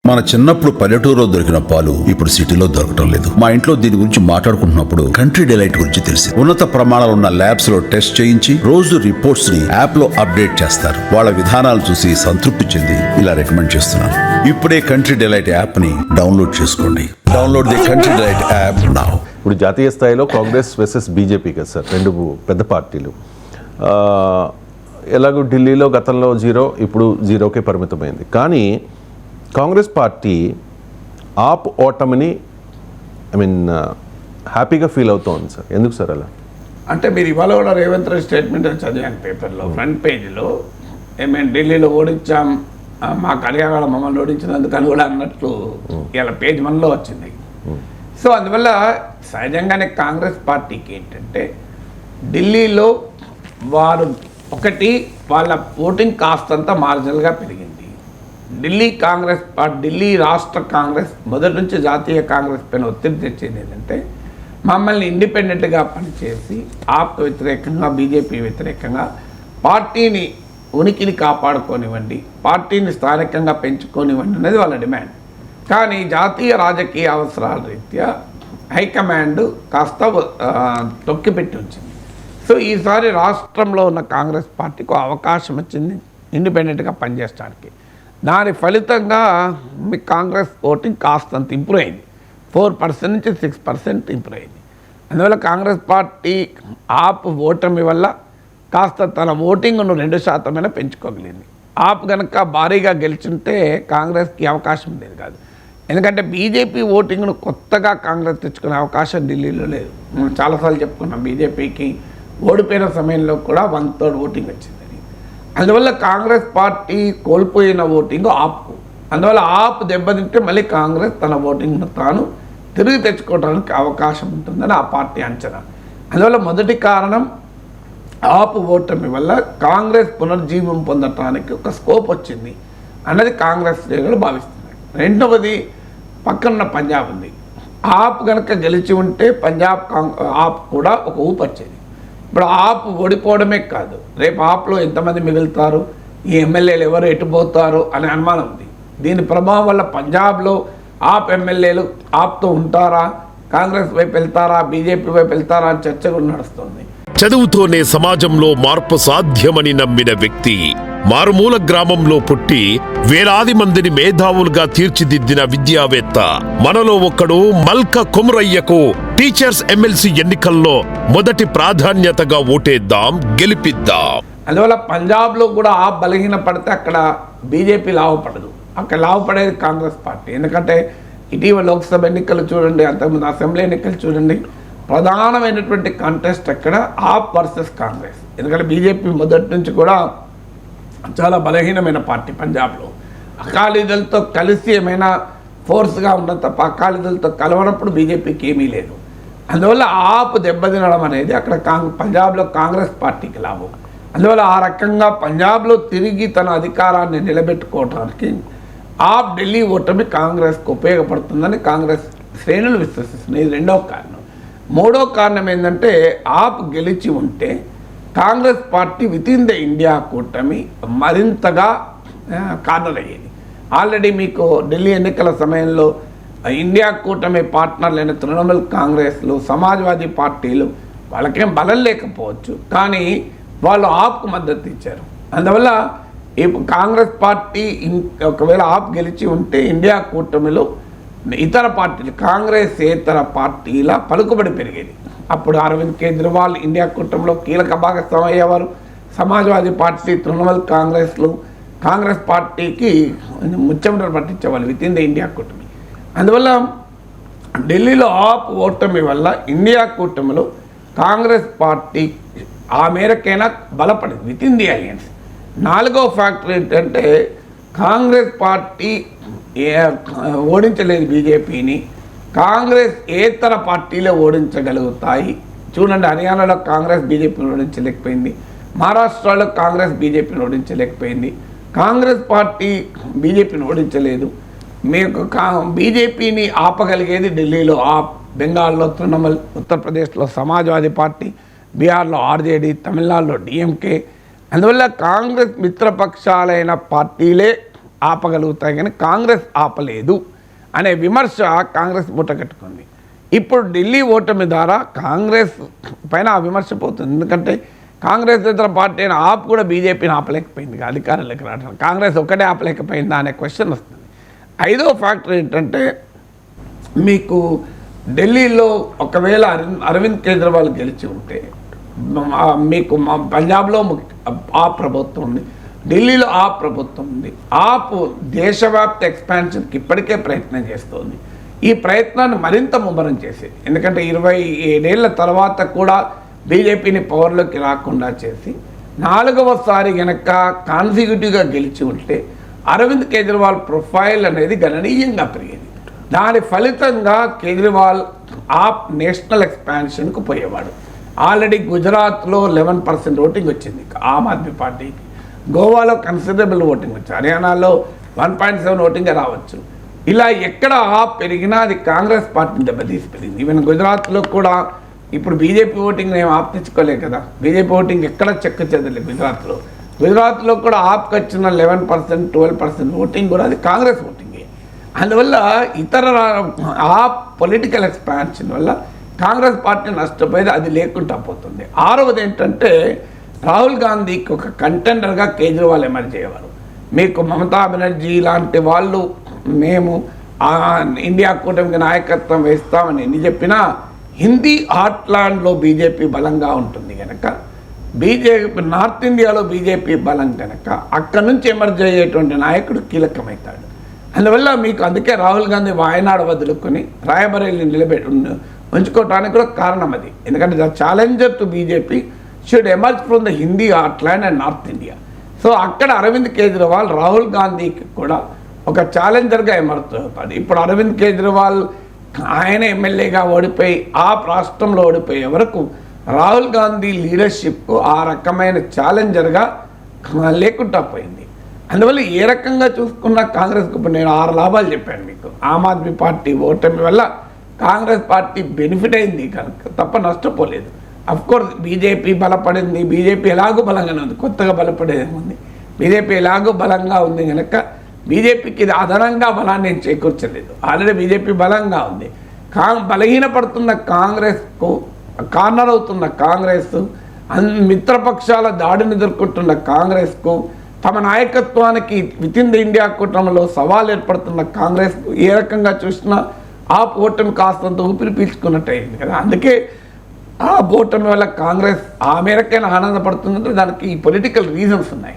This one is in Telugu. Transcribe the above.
మన చిన్నప్పుడు పల్లెటూరులో దొరికిన పాలు ఇప్పుడు సిటీలో దొరకటం లేదు. మా ఇంట్లో దీని గురించి మాట్లాడుకుంటున్నప్పుడు కంట్రీ డిలైట్ గురించి తెలిసి ఉన్నత ప్రమాణాలు ఉన్న ల్యాబ్స్ లో టెస్ట్ చేయించి రోజు రిపోర్ట్స్ ని యాప్ లో అప్డేట్ చేస్తారు. వాళ్ళ విధానాలు చూసి సంతృప్తి చెంది ఇలా రికమెండ్ చేస్తున్నాను. ఇప్పుడే కంట్రీ డిలైట్ యాప్ ని డౌన్లోడ్ చేసుకోండి. Download the country delight app now. ఇప్పుడు జాతీయ స్థాయిలో కాంగ్రెస్ వర్సెస్ బీజేపీ కదా సార్, రెండు పెద్ద పార్టీలు. ఎలాగో ఢిల్లీలో గతంలో 0, ఇప్పుడు 0కే పరిమితమైంది. కానీ కాంగ్రెస్ పార్టీ ఆప్ ఓటమిని హ్యాపీగా ఫీల్ అవుతోంది సార్. ఎందుకు సార్ అలా? అంటే మీరు ఇవాళ కూడా రేవంత్ రెడ్డి స్టేట్మెంట్ చదివాను పేపర్లో, ఫ్రంట్ పేజీలో. మేము ఢిల్లీలో ఓడించాం, మా కడియాగాడ మమ్మల్ని ఓడించినందుకు అని కూడా అన్నట్లు ఇలా పేజ్ 1లో వచ్చింది. సో అందువల్ల సహజంగానే కాంగ్రెస్ పార్టీకి ఏంటంటే ఢిల్లీలో వారు ఒకటి వాళ్ళ ఓటింగ్ కాస్తంతా మార్జినల్గా పెరిగింది. ఢిల్లీ రాష్ట్ర కాంగ్రెస్ మొదటి నుంచి జాతీయ కాంగ్రెస్ పైన ఒత్తిడి తెచ్చేది ఏంటంటే మమ్మల్ని ఇండిపెండెంట్గా పనిచేసి ఆప్ వ్యతిరేకంగా, బీజేపీ వ్యతిరేకంగా పార్టీని ఉనికిని కాపాడుకోనివ్వండి, పార్టీని స్థానికంగా పెంచుకోనివ్వండి అనేది వాళ్ళ డిమాండ్. కానీ జాతీయ రాజకీయ అవసరాల రీత్యా హైకమాండ్ కాస్త తొక్కిపెట్టి ఉంచింది. సో ఈసారి రాష్ట్రంలో ఉన్న కాంగ్రెస్ పార్టీకి అవకాశం వచ్చింది ఇండిపెండెంట్గా పనిచేయడానికి. దాని ఫలితంగా మీ కాంగ్రెస్ ఓటింగ్ కాస్తంత ఇంప్రూవ్ అయింది. 4% నుంచి 6% ఇంప్రూవ్ అయింది. అందువల్ల కాంగ్రెస్ పార్టీ ఆప్ ఓటమి వల్ల కాస్త తన ఓటింగ్ను 2% పెంచుకోగలిగింది. ఆప్ కనుక భారీగా గెలిచుంటే కాంగ్రెస్కి అవకాశం లేదు కాదు. ఎందుకంటే బీజేపీ ఓటింగ్ను కొత్తగా కాంగ్రెస్ తెచ్చుకునే అవకాశం ఢిల్లీలో లేదు. మనం చాలాసార్లు చెప్పుకున్నాం, బీజేపీకి ఓడిపోయిన సమయంలో కూడా 1/3 ఓటింగ్ వచ్చిందని. అందువల్ల కాంగ్రెస్ పార్టీ కోల్పోయిన ఓటింగ్ ఆప్కు. అందువల్ల ఆప్ దెబ్బతింటే మళ్ళీ కాంగ్రెస్ తన ఓటింగ్ను తాను తిరిగి తెచ్చుకోవడానికి అవకాశం ఉంటుందని ఆ పార్టీ అంచనా. అందువల్ల మొదటి కారణం ఆప్ ఓటమి వల్ల కాంగ్రెస్ పునర్జీవం పొందటానికి ఒక స్కోప్ వచ్చింది అన్నది కాంగ్రెస్ శ్రేణులు భావిస్తున్నాయి. రెండవది పక్కన పంజాబ్ ఉంది. ఆప్ కనుక గెలిచి ఉంటే పంజాబ్ ఆప్ కూడా ఒక ఊపు వచ్చేది. ఇప్పుడు ఆప్ ఓడిపోవడమే కాదు, రేపు ఆప్లో ఎంతమంది మిగులుతారు, ఈ ఎమ్మెల్యేలు ఎవరు ఎటుపోతారు అనే అనుమానం ఉంది. దీని ప్రభావం వల్ల పంజాబ్లో ఆప్ ఎమ్మెల్యేలు ఆప్తో ఉంటారా, కాంగ్రెస్ వైపు వెళ్తారా, బీజేపీ వైపు వెళ్తారా అని చర్చ కూడా నడుస్తుంది. చదువుతోనే సమాజంలో మార్పు సాధ్యమని నమ్మిన వ్యక్తి, మారుమూల గ్రామంలో పుట్టి వేలాది మందిని మేధావులుగా తీర్చిదిద్దిన విద్యావేత్త, మనలో ఒక్కడు మల్క కుమరయ్యకు టీచర్స్ ఎమ్మెల్సీ ఎన్నికల్లో మొదటి ప్రాధాన్యతగా ఓటేద్దాం, గెలిపిద్దాం. అందువల్ల పంజాబ్లో కూడా ఆప్ బలహీన పడితే అక్కడ బీజేపీ లాభపడదు, అక్కడ లాభపడేది కాంగ్రెస్ పార్టీ. ఎందుకంటే ఇటీవల లోక్సభ ఎన్నికలు చూడండి, అంతకుముందు అసెంబ్లీ ఎన్నికలు చూడండి, ప్రధానమైనటువంటి కంటెస్ట్ అక్కడ ఆప్ వర్సెస్ కాంగ్రెస్. ఎందుకంటే బీజేపీ మొదటి నుంచి కూడా చాలా బలహీనమైన పార్టీ పంజాబ్లో. అకాలీదళతో కలిసి ఏమైనా ఫోర్స్గా ఉన్న తప్ప అకాలీదళతో కలవనప్పుడు బీజేపీకి ఏమీ లేదు. అందువల్ల ఆప్ దెబ్బతినడం అనేది అక్కడ పంజాబ్లో కాంగ్రెస్ పార్టీకి లాభం. అందువల్ల ఆ రకంగా పంజాబ్లో తిరిగి తన అధికారాన్ని నిలబెట్టుకోవడానికి ఆప్ ఢిల్లీ ఓటమి కాంగ్రెస్కు ఉపయోగపడుతుందని కాంగ్రెస్ శ్రేణులు విశ్వసిస్తున్నాయి. ఇది రెండవ కారణం. మూడో కారణం ఏంటంటే ఆప్ గెలిచి ఉంటే Congress party within the India కూటమి మరింతగా కార్నర్ అయ్యేది. ఆల్రెడీ మీకు ఢిల్లీ ఎన్నికల సమయంలో ఇండియా కూటమి పార్ట్నర్లైన తృణమూల్ కాంగ్రెస్లు, సమాజ్వాదీ పార్టీలు వాళ్ళకేం బలం లేకపోవచ్చు, కానీ వాళ్ళు ఆప్కు మద్దతు ఇచ్చారు. అందువల్ల కాంగ్రెస్ పార్టీ ఒకవేళ ఆప్ గెలిచి ఉంటే ఇండియా కూటమిలో ఇతర పార్టీలు, కాంగ్రెస్ ఇతర పార్టీల పలుకుబడి పెరిగేది. అప్పుడు అరవింద్ కేజ్రీవాల్ ఇండియా కూటమిలో కీలక భాగస్వామి అయ్యేవారు. సమాజ్వాదీ పార్టీ, తృణమూల్ కాంగ్రెస్లు కాంగ్రెస్ పార్టీకి ముచ్చెమటలు పట్టించేవాళ్ళు విత్ ఇన్ ద ఇండియా కూటమి. అందువల్ల ఢిల్లీలో ఆప్ ఓటమి వల్ల ఇండియా కూటమిలో కాంగ్రెస్ పార్టీ ఆ మేరకైనా బలపడింది విత్ ఇన్ ది అలయన్స్. నాలుగో ఫ్యాక్టర్ ఏంటంటే కాంగ్రెస్ పార్టీ ఓడించలేదు బీజేపీని, కాంగ్రెస్ ఏతర పార్టీలే ఓడించగలుగుతాయి. చూడండి, హర్యానాలో కాంగ్రెస్ బీజేపీని ఓడించలేకపోయింది, మహారాష్ట్రలో కాంగ్రెస్ బీజేపీని ఓడించలేకపోయింది, కాంగ్రెస్ పార్టీ బీజేపీని ఓడించలేదు. మీకు బీజేపీని ఆపగలిగేది ఢిల్లీలో ఆప్, బెంగాల్లో తృణమూల్, ఉత్తరప్రదేశ్లో సమాజ్వాదీ పార్టీ, బీహార్లో ఆర్జేడీ, తమిళనాడులో డిఎంకే. అందువల్ల కాంగ్రెస్ మిత్రపక్షాలైన పార్టీలే ఆపగలుగుతాయి కానీ కాంగ్రెస్ ఆపలేదు అనే విమర్శ కాంగ్రెస్ మూటగట్టుకుంది. ఇప్పుడు ఢిల్లీ ఓటమి ద్వారా కాంగ్రెస్ పైన ఆ విమర్శ పోతుంది. ఎందుకంటే కాంగ్రెస్ ఇతర పార్టీ అయిన ఆప్ కూడా బీజేపీని ఆపలేకపోయింది, అధికారంలోకి రావడానికి. కాంగ్రెస్ ఒకటే ఆపలేకపోయిందా అనే క్వశ్చన్ వస్తుంది. ఐదో ఫ్యాక్టర్ ఏంటంటే, మీకు ఢిల్లీలో ఒకవేళ అరవింద్ కేజ్రీవాల్ గెలిచి ఉంటే మీకు పంజాబ్లో ఆప్ ప్రభుత్వం ఉంది, ఢిల్లీలో ఆప్ ప్రభుత్వం ఉంది. ఆప్ దేశవ్యాప్త ఎక్స్పాన్షన్కి ఇప్పటికే ప్రయత్నం చేస్తోంది. ఈ ప్రయత్నాన్ని మరింత ముమ్మరం చేసేది. ఎందుకంటే 27 ఏళ్ల తర్వాత కూడా బీజేపీని పవర్లోకి రాకుండా చేసి 4వసారి గనక కాన్సిక్యూటివ్గా గెలిచి ఉంటే అరవింద్ కేజ్రీవాల్ ప్రొఫైల్ అనేది గణనీయంగా పెరిగేది. దాని ఫలితంగా కేజ్రీవాల్ ఆప్ నేషనల్ ఎక్స్పాన్షన్కు పోయేవాడు. ఆల్రెడీ గుజరాత్లో 11% ఓటింగ్ వచ్చింది ఆమ్ ఆద్మీ పార్టీకి, గోవాలో కన్సిడరబుల్ ఓటింగ్ వచ్చింది, హర్యానాలో 1.7 ఓటింగ్ రావచ్చు. ఇలా ఎక్కడ ఆప్ పెరిగినా అది కాంగ్రెస్ పార్టీని దెబ్బతీసి పెరిగింది. ఈవెన్ గుజరాత్లో కూడా ఇప్పుడు బీజేపీ ఓటింగ్ మేము ఆప్ తెచ్చుకోలేదు కదా, బీజేపీ ఓటింగ్ ఎక్కడ చెక్క చెదలేదు గుజరాత్లో కూడా ఆప్కి వచ్చిన 11%, 12% ఓటింగ్ కూడా అది కాంగ్రెస్ ఓటింగే. అందువల్ల ఇతర ఆప్ పొలిటికల్ ఎక్స్పాన్షన్ వల్ల కాంగ్రెస్ పార్టీ నష్టపోయేది, అది లేకుండా పోతుంది. 6వది ఏంటంటే, రాహుల్ గాంధీకి ఒక కంటెండర్గా కేజ్రీవాల్ ఎమర్జ్ అయ్యేవారు. మీకు మమతా బెనర్జీ లాంటి వాళ్ళు మేము ఇండియా కూటమికి నాయకత్వం వేస్తామని ఎన్ని చెప్పినా హిందీ హార్ట్లాండ్లో బీజేపీ బలంగా ఉంటుంది కనుక, బీజేపీ నార్త్ ఇండియాలో బీజేపీ బలం కనుక అక్కడి నుంచి ఎమర్జ్ అయ్యేటువంటి నాయకుడు కీలకమవుతాడు. అందువల్ల మీకు అందుకే రాహుల్ గాంధీ వాయనాడు వదులుకొని రాయబరేలీని ఉంచుకోవటానికి కూడా కారణం అది. ఎందుకంటే the challenger to BJP should emerge from the Hindi heartland and north India. So అక్కడ అరవింద్ కేజ్రీవాల్ రాహుల్ గాంధీకి కూడా ఒక ఛాలెంజర్గా ఎమర్జ్ అవుతాడు. ఇప్పుడు అరవింద్ కేజ్రీవాల్ ఆయన ఎమ్మెల్యేగా ఓడిపోయి ఆ రాష్ట్రంలో ఓడిపోయే వరకు రాహుల్ గాంధీ లీడర్షిప్కు ఆ రకమైన ఛాలెంజర్గా లేకుండా పోయింది. అందువల్ల ఏ రకంగా చూసుకున్న కాంగ్రెస్కు ఇప్పుడు నేను 6 లాభాలు చెప్పాను మీకు. ఆమ్ ఆద్మీ పార్టీ ఓటమి వల్ల కాంగ్రెస్ పార్టీ బెనిఫిట్ అయింది కనుక తప్ప నష్టపోలేదు. అఫ్కోర్స్ బీజేపీ బలపడింది, బీజేపీ ఎలాగో బలంగానే ఉంది, కొత్తగా బలపడేది ఉంది. బీజేపీ ఎలాగో బలంగా ఉంది కనుక బీజేపీకి ఇది అదనంగా బలాన్ని చేకూర్చలేదు. ఆల్రెడీ బీజేపీ బలంగా ఉంది. బలహీనపడుతున్న కాంగ్రెస్కు, కార్నర్ అవుతున్న కాంగ్రెస్, మిత్రపక్షాల దాడిని ఎదుర్కొంటున్న కాంగ్రెస్కు, తమ నాయకత్వానికి వితిన్ ద ఇండియా కూటమిలో సవాల్ ఏర్పడుతున్న కాంగ్రెస్కు ఏ రకంగా చూసినా ఆ ఓటమి కాస్తంత ఊపిరి పీల్చుకున్నట్టు అయింది కదా. అందుకే ఆ ఓటమి వల్ల కాంగ్రెస్ ఆ మేరకైనా ఆనందపడుతుందంటే దానికి ఈ పొలిటికల్ రీజన్స్ ఉన్నాయి.